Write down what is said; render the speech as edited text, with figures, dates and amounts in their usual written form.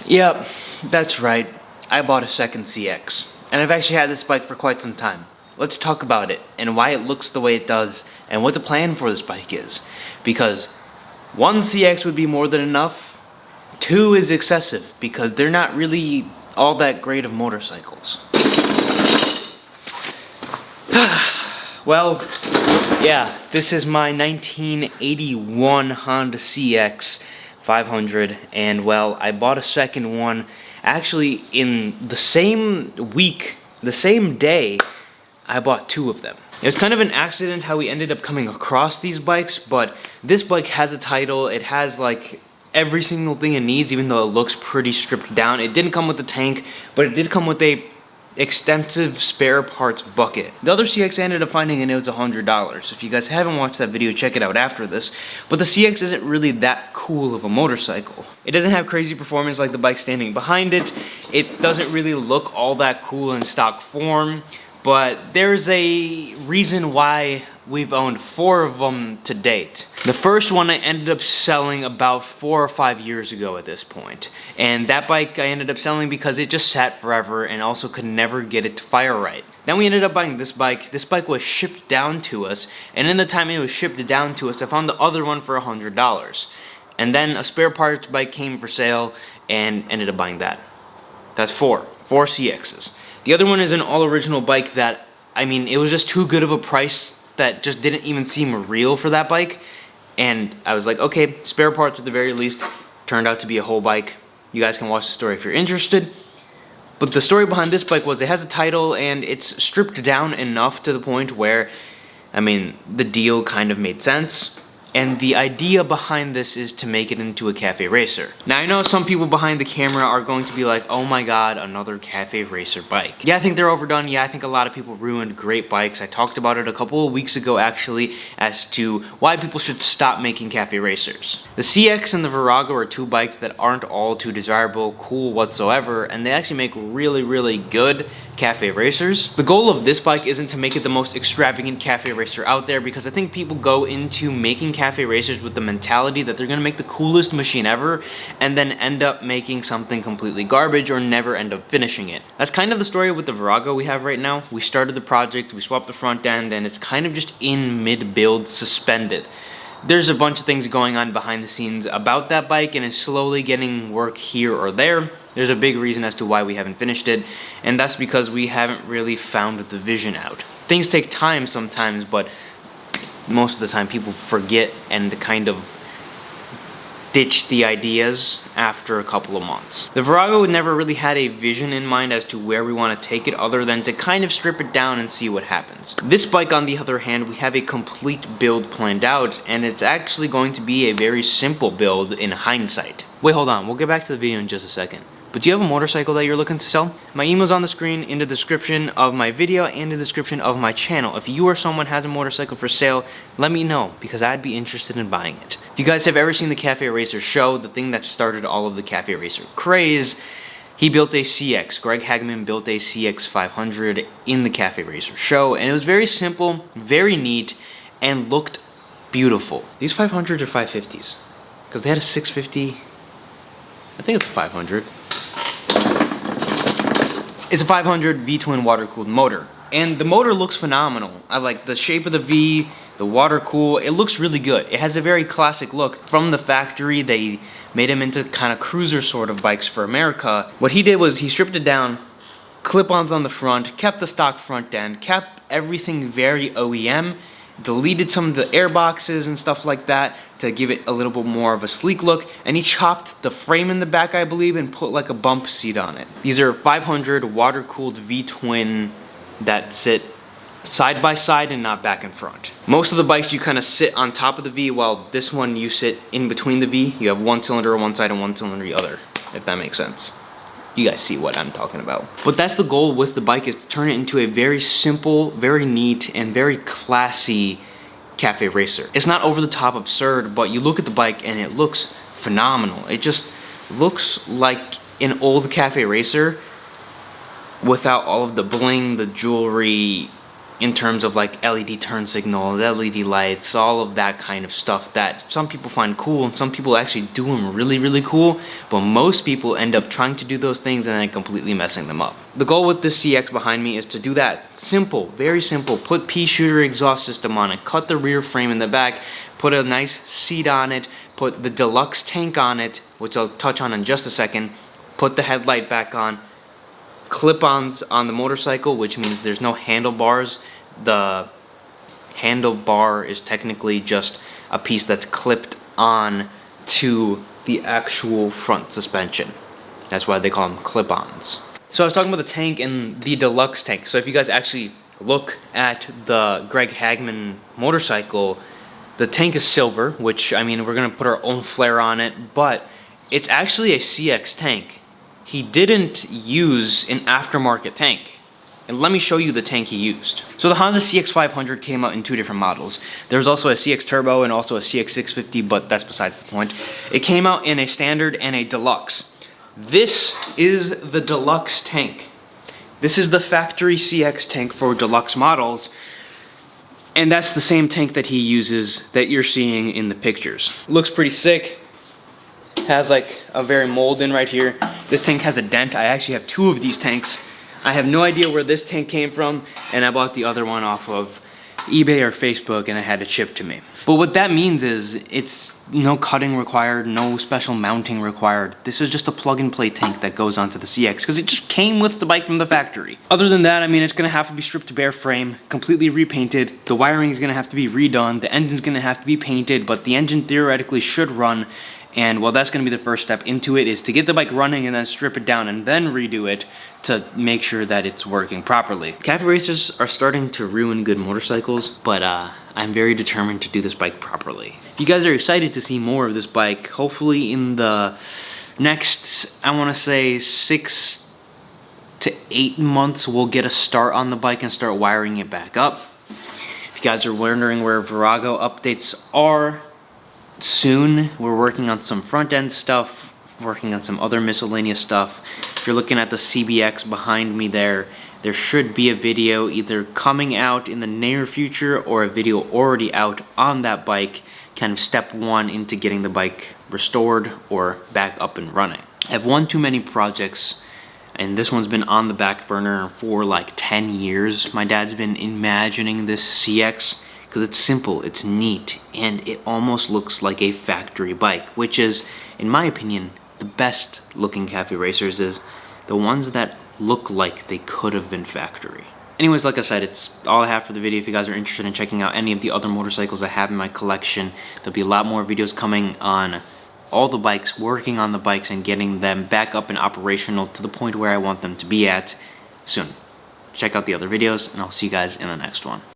Yep, that's right. I bought a second CX, and I've actually had this bike for quite some time. Let's talk about it, and why it looks the way it does, and what the plan for this bike is. Because one CX would be more than enough, two is excessive, because they're not really all that great of motorcycles. Well, yeah, this is my 1981 Honda CX500, and well, I bought a second one actually in the same week, the same day. I bought two of them. It was kind of an accident how we ended up coming across these bikes, but this bike has a title. It has like every single thing it needs, even though it looks pretty stripped down. It didn't come with the tank, but it did come with a extensive spare parts bucket. The other CX I ended up finding, and it was $100. If you guys haven't watched that video, check it out after this. But the CX isn't really that cool of a motorcycle. It doesn't have crazy performance like the bike standing behind it. It doesn't really look all that cool in stock form. But there's a reason why we've owned 4 of them to date. The first one I ended up selling about 4 or 5 years ago at this point. And that bike I ended up selling because it just sat forever and also could never get it to fire right. Then we ended up buying this bike. This bike was shipped down to us, and in the time it was shipped down to us, I found the other one for $100. And then a spare parts bike came for sale and ended up buying that. That's 4 CXs. The other one is an all-original bike that, I mean, it was just too good of a price that just didn't even seem real for that bike. And I was like, okay, spare parts at the very least. Turned out to be a whole bike. You guys can watch the story if you're interested. But the story behind this bike was it has a title and it's stripped down enough to the point where, I mean, the deal kind of made sense. And the idea behind this is to make it into a cafe racer. Now I know some people behind the camera are going to be like, oh my god, another cafe racer bike. Yeah, I think they're overdone. Yeah, I think a lot of people ruined great bikes. I talked about it a couple of weeks ago actually as to why people should stop making cafe racers. The CX and the Virago are two bikes that aren't all too desirable, cool whatsoever, and they actually make really, really good cafe racers. The goal of this bike isn't to make it the most extravagant cafe racer out there, because I think people go into making cafe racers with the mentality that they're gonna make the coolest machine ever and then end up making something completely garbage or never end up finishing it. That's kind of the story with the Virago we have right now. We started the project, we swapped the front end, and it's kind of just in mid-build, suspended. There's a bunch of things going on behind the scenes about that bike, and it's slowly getting work here or there. There's a big reason as to why we haven't finished it, and that's because we haven't really found the vision out. Things take time sometimes, but most of the time people forget and kind of ditch the ideas after a couple of months. The Virago never really had a vision in mind as to where we want to take it, other than to kind of strip it down and see what happens. This bike, on the other hand, we have a complete build planned out, and it's actually going to be a very simple build in hindsight. Wait, hold on, we'll get back to the video in just a second. But do you have a motorcycle that you're looking to sell? My email's on the screen, in the description of my video, and in the description of my channel. If you or someone has a motorcycle for sale, let me know, because I'd be interested in buying it. If you guys have ever seen the Cafe Racer show, the thing that started all of the Cafe Racer craze, he built a CX. Greg Hagman built a CX500 in the Cafe Racer show, and it was very simple, very neat, and looked beautiful. These 500s are 550s, because they had a 650. I think it's a 500. It's a 500 V-twin water-cooled motor, and the motor looks phenomenal. I like the shape of the V, the water cool. It looks really good. It has a very classic look. From the factory, they made them into kind of cruiser sort of bikes for America. What he did was he stripped it down, clip-ons on the front, kept the stock front end, kept everything very OEM, deleted some of the air boxes and stuff like that to give it a little bit more of a sleek look, and he chopped the frame in the back, I believe, and put like a bump seat on it. These are 500 water-cooled V-twin that sit side by side and not back and front. Most of the bikes you kind of sit on top of the V, while this one you sit in between the V. You have one cylinder on one side and one cylinder on the other, if that makes sense. You guys see what I'm talking about. But that's the goal with the bike, is to turn it into a very simple, very neat, and very classy cafe racer. It's not over the top absurd, but you look at the bike and it looks phenomenal. It just looks like an old cafe racer without all of the bling, the jewelry, in terms of like LED turn signals, LED lights, all of that kind of stuff that some people find cool and some people actually do them really cool, but most people end up trying to do those things and then completely messing them up. The goal with this CX behind me is to do that. Simple, very simple. Put pea shooter exhaust system on it, cut the rear frame in the back, put a nice seat on it, put the deluxe tank on it, which I'll touch on in just a second, put the headlight back on, clip-ons on the motorcycle, which means there's no handlebars. The handlebar is technically just a piece that's clipped on to the actual front suspension. That's why they call them clip-ons. So I was talking about the tank and the deluxe tank. So if you guys actually look at the Greg Hagman motorcycle, the tank is silver, which, I mean, we're gonna put our own flare on it, but it's actually a CX tank. He didn't use an aftermarket tank. And let me show you the tank he used. So the Honda CX500 came out in two different models. There's also a CX Turbo and also a CX650, but that's besides the point. It came out in a standard and a deluxe. This is the deluxe tank. This is the factory CX tank for deluxe models. And that's the same tank that he uses that you're seeing in the pictures. Looks pretty sick. Has like a very mold in right here. This tank has a dent. I actually have two of these tanks. I have no idea where this tank came from, and I bought the other one off of eBay or Facebook, and I had it shipped to me. But what that means is it's no cutting required, no special mounting required. This is just a plug-and-play tank that goes onto the CX because it just came with the bike from the factory. Other than that, I mean, it's gonna have to be stripped to bare frame, completely repainted. The wiring is gonna have to be redone. The engine's gonna have to be painted, but the engine theoretically should run. And well, that's going to be the first step into it, is to get the bike running and then strip it down and then redo it to make sure that it's working properly. Cafe racers are starting to ruin good motorcycles, but I'm very determined to do this bike properly. If you guys are excited to see more of this bike, hopefully in the next, I want to say 6 to 8 months, we'll get a start on the bike and start wiring it back up. If you guys are wondering where Virago updates are, soon. We're working on some front end stuff, working on some other miscellaneous stuff. If you're looking at the CBX behind me there should be a video either coming out in the near future or a video already out on that bike, kind of step one into getting the bike restored or back up and running. I have one too many projects, and this one's been on the back burner for like 10 years. My dad's been imagining this CX because it's simple, it's neat, and it almost looks like a factory bike, which is, in my opinion, the best looking cafe racers is the ones that look like they could have been factory. Anyways, like I said, it's all I have for the video. If you guys are interested in checking out any of the other motorcycles I have in my collection, there'll be a lot more videos coming on all the bikes, working on the bikes and getting them back up and operational to the point where I want them to be at soon. Check out the other videos, and I'll see you guys in the next one.